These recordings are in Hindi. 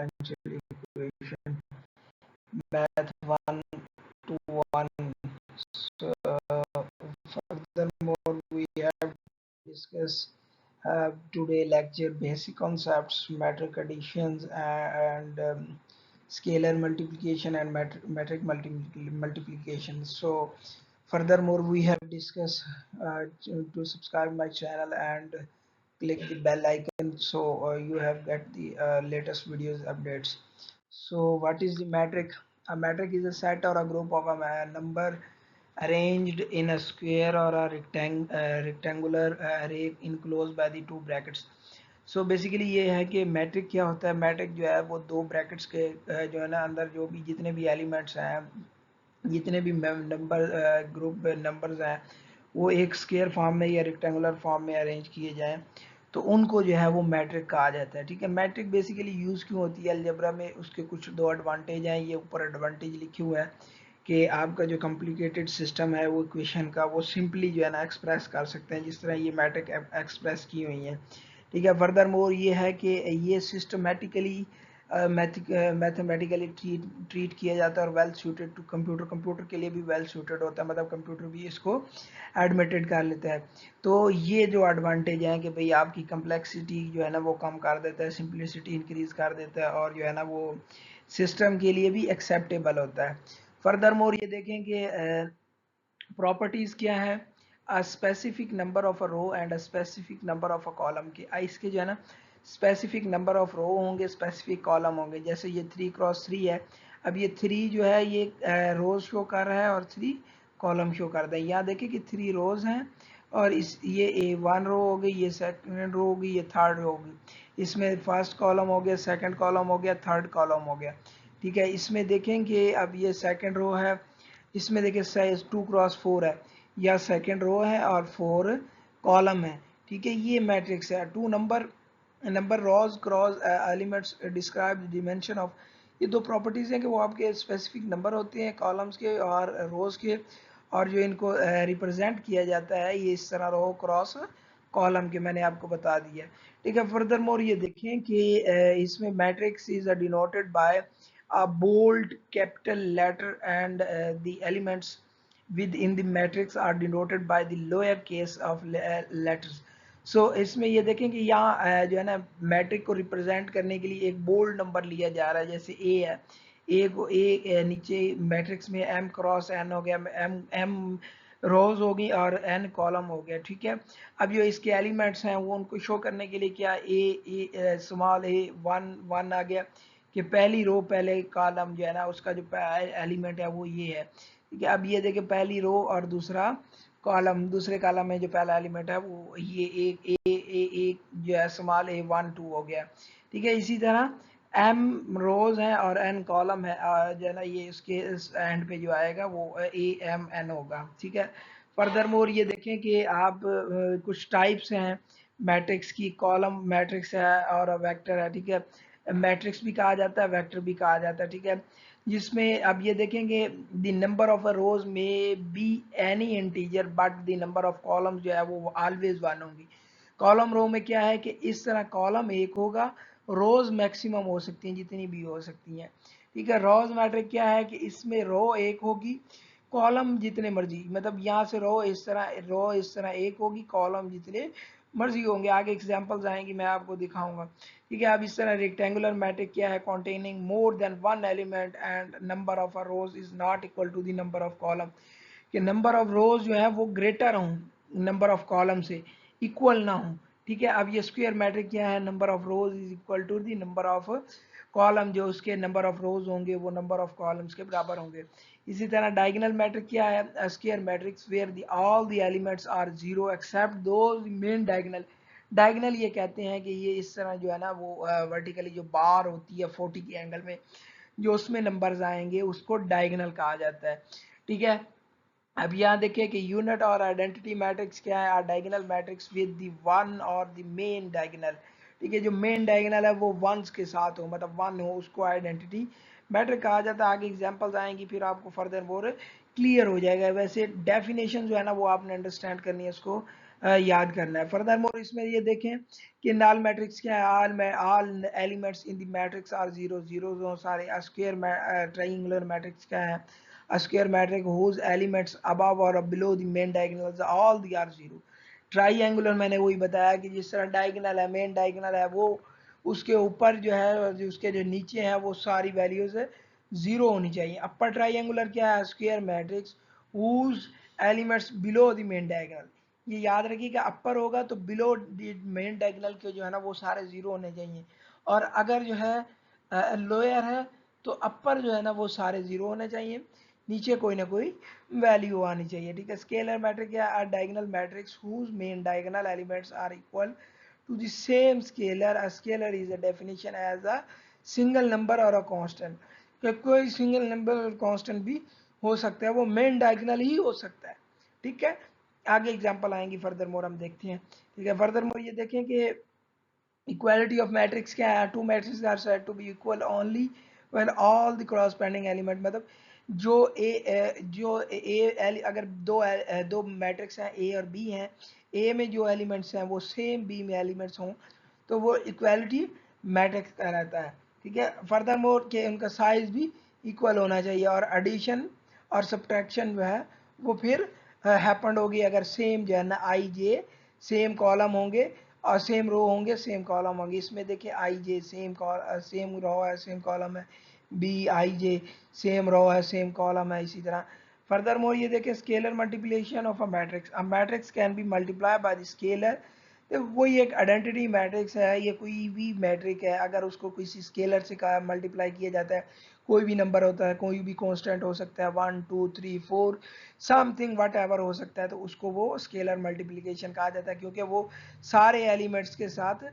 differential equation, math 1 to 1. So, furthermore, we have discussed today lecture basic concepts, metric additions, and scalar multiplication and metric multiplication. So furthermore, we have discussed to subscribe my channel and click the bell icon, so you have get the latest videos updates. So what is the metric? A metric is a set or a group of a number arranged in a square or a rectangular array enclosed by the two brackets. So basically ये है कि मैट्रिक क्या होता है. मैट्रिक जो है वो दो ब्रैकेट्स के जो है ना अंदर जो भी जितने भी एलिमेंट्स हैं, जितने भी नंबर ग्रुप नंबर्स हैं, वो एक स्क्वायर फॉर्म में या रेक्टेंगुलर फॉर्म में अरेंज किए जाएं तो उनको जो है वो मैट्रिक कहा जाता है. ठीक है, मैट्रिक बेसिकली यूज़ क्यों होती है अलजेब्रा में, उसके कुछ दो एडवांटेज हैं. ये ऊपर एडवांटेज लिखे हुए हैं कि आपका जो कॉम्प्लिकेटेड सिस्टम है वो इक्वेशन का वो सिंपली जो है ना एक्सप्रेस कर सकते हैं जिस तरह ये मैट्रिक एक्सप्रेस की हुई हैं. ठीक है, फर्दर मोर ये है कि ये सिस्टमेटिकली मैथमेटिकली ट्रीट किया जाता है और well suited to computer. Computer के लिए भी वेल सूटेड होता है, मतलब कंप्यूटर भी इसको एडमिटेड कर लेता है. तो ये जो एडवांटेज है कि भाई आपकी कम्प्लेक्सिटी जो है ना वो कम कर देता है, सिंप्लिसिटी इंक्रीज कर देता है और जो है ना वो सिस्टम के लिए भी एक्सेप्टेबल होता है. फर्दर मोर ये देखें कि प्रॉपर्टीज़ क्या है. A specific number of a row and a specific number of a column के. इसके जो है ना स्पेसिफिक नंबर ऑफ रो होंगे, स्पेसिफिक कॉलम होंगे. जैसे ये 3x3 है. अब ये 3 जो है ये रोज शो कर रहा है और 3 कॉलम शो कर रहा है. यहाँ देखिए कि 3 रोज हैं और इस ये 1 रो हो गई, ये सेकंड रो होगी, ये थर्ड रो होगी. इसमें फर्स्ट कॉलम हो गया, सेकंड कॉलम हो गया, थर्ड कॉलम हो गया. ठीक है, इसमें देखेंगे अब ये सेकंड रो है, इसमें देखिए साइज 2x4 है, या सेकंड रो है और 4 कॉलम है. ठीक है, ये मैट्रिक्स है. Two number rows cross elements describe dimension of. ये दो प्रॉपर्टीज़ हैं कि वो आपके स्पेसिफिक नंबर होते हैं कॉलम्स के और रोज के, और जो इनको रिप्रेजेंट किया जाता है ये इस तरह रो क्रॉस कॉलम के मैंने आपको बता दिया. ठीक है, फर्दर मोर ये देखें कि इसमें matrix is denoted by a bold capital letter and the elements within the matrix are denoted by the lower case of letters. So इसमें ये देखें कि यहाँ जो है ना मैट्रिक को रिप्रेजेंट करने के लिए एक बोल्ड नंबर लिया जा रहा है. जैसे ए है, ए को नीचे मैट्रिक्स में m क्रॉस n हो गया, m रोज होगी और n कॉलम हो गया. ठीक है, अब जो इसके एलिमेंट्स हैं वो उनको शो करने के लिए क्या ए स्मॉल ए 1 आ गया कि पहली रो पहले कॉलम जो है ना उसका जो एलिमेंट है वो ये है. ठीक है, अब ये देखिए पहली रो और दूसरा कॉलम, दूसरे कॉलम में जो पहला एलिमेंट है वो ये एक जो है स्मॉल a 1 2 हो गया. ठीक है, इसी तरह m रोज हैं और n कॉलम है जो है ना ये इसके एंड पे जो आएगा वो a m n होगा. ठीक है, फर्दर मोर ये देखें कि आप कुछ टाइप्स हैं मैट्रिक्स की. कॉलम मैट्रिक्स है और वेक्टर है. ठीक है, मैट्रिक्स भी कहा जाता है, वेक्टर भी कहा जाता है. ठीक है, जिसमें अब ये देखेंगे द नंबर ऑफ अ रोज में be any integer but the number of columns जो है वो ऑलवेज 1 होंगी. कॉलम रो में क्या है कि इस तरह कॉलम एक होगा, रोज मैक्सिमम हो सकती हैं जितनी भी हो सकती हैं. ठीक है, रोज मैट्रिक क्या है कि इसमें रो एक होगी, कॉलम जितने मर्जी, मतलब यहाँ से रो इस तरह एक होगी, कॉलम जितने मर्जी होंगे. आगे एग्जांपल्स आएंगी मैं आपको दिखाऊंगा. ठीक है, अब इस तरह रेक्टेंगुलर मैट्रिक क्या है, containing more than one element and number of a rows is not equal to the number of column. कि नंबर ऑफ रोज जो है वो ग्रेटर हो नंबर ऑफ कॉलम से, इक्वल ना हो. ठीक है, अब ये स्क्वायर मैट्रिक क्या है, number of rows is equal to the number of column, जो उसके नंबर ऑफ रोज होंगे वो नंबर ऑफ कॉलम्स के बराबर होंगे. इसी तरह डायगोनल मैट्रिक क्या है, square matrix where the all the elements are zero except those main diagonal. Diagonal ये कहते हैं कि ये इस तरह जो है ना वो वर्टिकली जो बार होती है 40 के एंगल में जो उसमें नंबर्स आएंगे उसको डायगोनल कहा जाता है. ठीक है, अब यहाँ देखिए कि यूनिट और आइडेंटिटी मैट्रिक्स क्या है, diagonal matrix with the one और द मेन डायगोनल. ठीक है, जो मेन डायगोनल है वो वंस के साथ हो, मतलब वन हो, उसको आइडेंटिटी मैट्रिक कहा जाता है. आगे एग्जांपल्स आएंगी फिर आपको फर्दर मोर क्लियर हो जाएगा. वैसे डेफिनेशन जो है ना वो आपने अंडरस्टैंड करनी है. उसको याद करना है। फर्दर मोर इसमें ये देखें कि नल मैट्रिक्स क्या है, all elements in the matrix are zero, zero सारे। स्क्वायर ट्रायंगुलर मैट्रिक्स क्या है, square matrix whose elements above और below the main diagonals all the are zero. Triangular मैंने वही बताया कि जिस तरह डायगोनल है, मेन डायगोनल है, वो उसके ऊपर जो है, जो उसके जो नीचे है, वो सारी वैल्यूज जीरो होनी चाहिए। अपर ट्रायंगुलर क्या है, square matrix whose elements below the main diagonal. ये याद रखिएगा, अपर होगा तो बिलो मेन डायगोनल के जो है ना वो सारे जीरो होने चाहिए, और अगर जो है लोअर है तो अपर जो है ना वो सारे जीरो होने चाहिए, नीचे कोई ना कोई वैल्यू आनी चाहिए। ठीक है। स्केलर मैट्रिक्स या diagonal matrix whose main diagonal elements are equal to the same scalar. A scalar is a definition as a single number or a constant, कि कोई सिंगल नंबर और कांस्टेंट भी हो सकता है, वो मेन डायगोनल ही हो सकता है। ठीक है। आगे एग्जांपल आएंगी फर्दर मोर, हम देखते हैं। ठीक है। फर्दर मोर ये देखें कि इक्वालिटी ऑफ मैट्रिक्स क्या है, two matrix are said to be equal only when all the corresponding element, मतलब जो ए अगर दो मैट्रिक्स हैं ए और बी हैं, ए में जो एलिमेंट्स हैं वो सेम बी में एलिमेंट्स हों, तो वो इक्वालिटी मैट्रिक्स कहलाता है। ठीक है। फर्दर मोर के उनका साइज भी इक्वल होना चाहिए, और एडिशन और सब्ट्रैक्शन जो है वो फिर हैपन होगी अगर सेम जो है ना आई जे सेम कॉलम होंगे और सेम रो होंगे, सेम कॉलम होंगे। इसमें देखिए आई जे सेम रो है, सेम कॉलम है, B I J same row है, सेम कॉलम है, इसी तरह। फर्दर मोर ये देखें scalar multiplication of a matrix can be multiply by the scalar. तो वही एक आइडेंटिटी मैट्रिक्स है, ये कोई भी मैट्रिक है, अगर उसको किसी स्केलर से मल्टीप्लाई किया जाता है, कोई भी नंबर होता है, कोई भी कांस्टेंट हो सकता है, 1 2 3 4 समथिंग वट एवर हो सकता है, तो उसको वो स्केलर मल्टीप्लिकेशन कहा जाता है, क्योंकि वो सारे एलिमेंट्स के साथ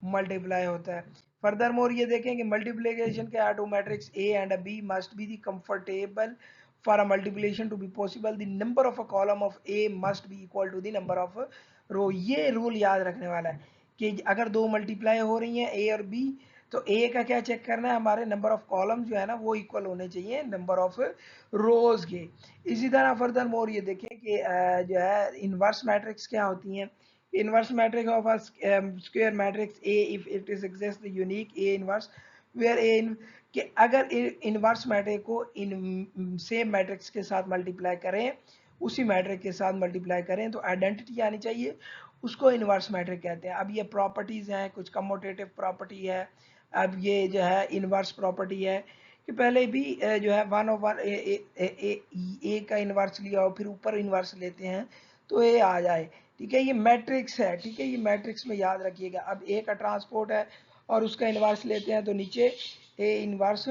मल्टीप्लाई होता है। फर्दर मोर ये देखें कि मल्टीप्लिकेशन के two matrix A and B must be the comfortable for a multiplication to be possible the number of a column of A must be equal to the number of row. ये रूल याद रखने वाला है कि अगर दो मल्टीप्लाई हो रही हैं ए और बी, तो ए का क्या चेक करना है, हमारे नंबर ऑफ कॉलम जो है ना वो इक्वल होने चाहिए नंबर ऑफ रोज के। इसी तरह फर्दर मोर ये देखें कि जो है इनवर्स मैट्रिक्स क्या होती हैं। Inverse matrix of a square matrix A if it is exist unique A inverse where A in, कि अगर इनवर्स मैट्रिक्स को इन सेम मैट्रिक्स के साथ मल्टीप्लाई करें, उसी मैट्रिक के साथ मल्टीप्लाई करें, तो आइडेंटिटी आनी चाहिए, उसको इनवर्स मैट्रिक कहते हैं। अब ये प्रॉपर्टीज हैं, कुछ कम्यूटेटिव प्रॉपर्टी है। अब ये जो है इनवर्स प्रॉपर्टी है कि पहले भी जो है 1/1 ए का इनवर्स लिया हो, फिर ऊपर इनवर्स लेते हैं तो ए आ जाए। ठीक है। ये मैट्रिक्स है। ठीक है। ये मैट्रिक्स में याद रखिएगा। अब ए का ट्रांसपोर्ट है और उसका इनवर्स लेते हैं, तो नीचे ए इनवर्स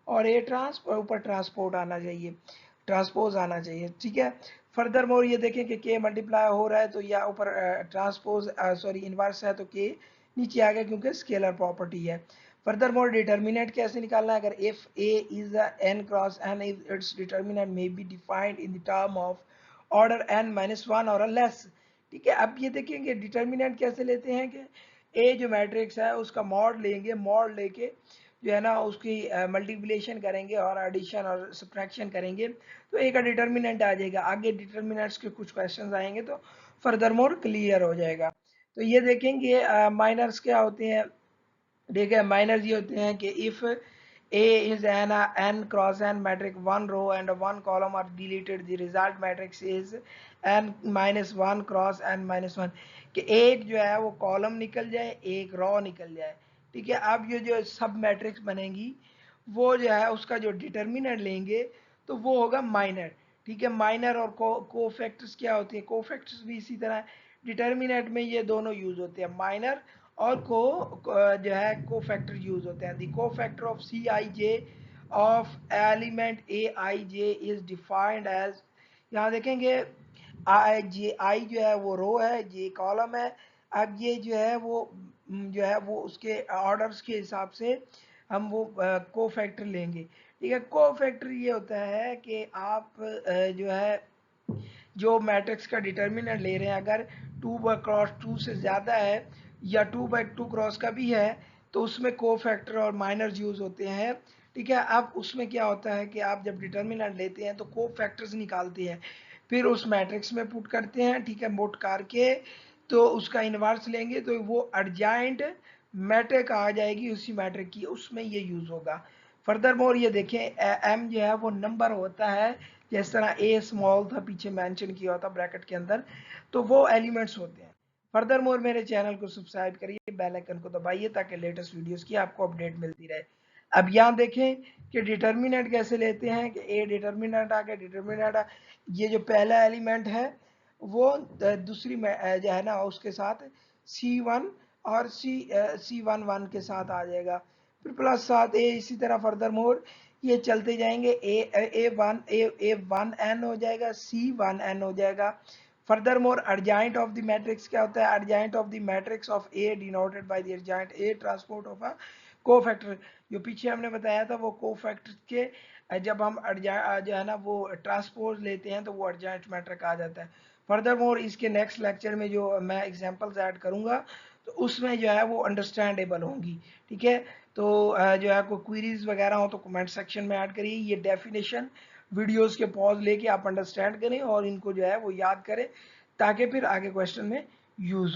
और ए ट्रांसपोर्ट, ऊपर ट्रांसपोर्ट आना चाहिए, ट्रांसपोज आना चाहिए। ठीक है। फर्दर मोर ये देखें कि के मल्टीप्लाई हो रहा है तो या ऊपर ट्रांसपोज सॉरी इनवर्स है तो के नीचे आ गया, क्योंकि स्केलर प्रॉपर्टी है। फर्दर मोर डिटर्मिनेंट कैसे निकालना है, अगर if A is N cross N if it's determinant may be defined in the term of order N minus one और लेस। ठीक है। अब ये देखेंगे डिटर्मिनेंट कैसे लेते हैं कि ए जो मैट्रिक्स है उसका मॉड लेंगे, मॉड लेके जो है ना उसकी मल्टीप्लिकेशन करेंगे और एडिशन और सब्ट्रैक्शन करेंगे, तो ए का डिटर्मिनेंट आ जाएगा। आगे डिटर्मिनेंट्स के कुछ क्वेश्चंस आएंगे तो फर्दर मोर क्लियर हो जाएगा। तो ये देखेंगे माइनर्स क्या होते हैं। ठीक है। माइनर्स ये होते हैं कि if A is n cross n matrix, one row and one column are deleted, the result matrix is n minus one cross n minus one, कि एक जो है वो कॉलम निकल जाए, एक रो निकल जाए। ठीक है। अब ये जो सब मैट्रिक्स बनेगी वो जो है उसका जो डिटर्मिनेंट लेंगे तो वो होगा माइनर। ठीक है। माइनर और कोफैक्टर्स क्या होती है, कोफैक्टर्स भी इसी तरह डिटर्मिनेंट में ये दोनों यूज होते हैं, माइनर और जो है कोफैक्टर यूज होते हैं। The cofactor of C I J of element A I J is defined as, यहाँ देखेंगे आई जो है वो रो है, जे कॉलम है। अब ये जो है वो जो है वो उसके ऑर्डर्स के हिसाब से हम वो कोफैक्टर लेंगे। ठीक है। कोफैक्टर ये होता है कि आप जो है जो मैट्रिक्स का डिटर्मिनेंट ले रहे हैं, अगर 2/2 से ज़्यादा है या 2/2 क्रॉस का भी है, तो उसमें कोफैक्टर और माइनर्स यूज होते हैं। ठीक है। अब उसमें क्या होता है कि आप जब डिटर्मिनेंट लेते हैं तो कोफैक्टर्स निकालते हैं, फिर उस मैट्रिक्स में पुट करते हैं, ठीक है, पुट करके तो उसका इनवर्स लेंगे तो वो एडजॉइंट मैट्रिक आ जाएगी उसी मैट्रिक की, उसमें ये यूज होगा। फर्दर मोर ये देखें एम जो है वो नंबर होता है, जिस तरह ए स्मॉल था पीछे मेंशन किया होता ब्रैकेट के अंदर, तो वो एलिमेंट्स होते हैं। फर्दर मोर मेरे चैनल को सब्सक्राइब करिए, बेल आइकन को दबाइए ताकि लेटेस्ट वीडियोस की आपको अपडेट मिलती रहे। अब यहाँ देखें कि डिटर्मिनेंट कैसे लेते हैं कि ए डिटर्मिनेंट आ गया, डिटर्मिनेंट ये जो पहला एलिमेंट है वो दूसरी में जो है ना उसके साथ C1 और C11 के साथ आ जाएगा, फिर प्लस साथ ए, इसी तरह फर्दर मोर ये चलते जाएंगे, A1 N हो जाएगा, C1N हो जाएगा। Further more adjoint of the matrix क्या होता है, adjoint of the matrix of A denoted by the adjoint A transport of a cofactor, जो पीछे हमने बताया था वो कोफैक्टर के जब हम जो है ना वो ट्रांसपोज लेते हैं तो वो अर्जेंट मैट्रिक आ जाता है। फर्दर मोर इसके नेक्स्ट लेक्चर में जो मैं एग्जांपल्स ऐड करूंगा तो उसमें जो है वो अंडरस्टैंडेबल होंगी, ठीक है। तो जो है कोई क्वेरीज वगैरह हो तो कमेंट सेक्शन में ऐड करिए। ये डेफिनेशन वीडियोस के पॉज लेके आप अंडरस्टैंड करें और इनको जो है वो याद करें ताकि फिर आगे क्वेश्चन में यूज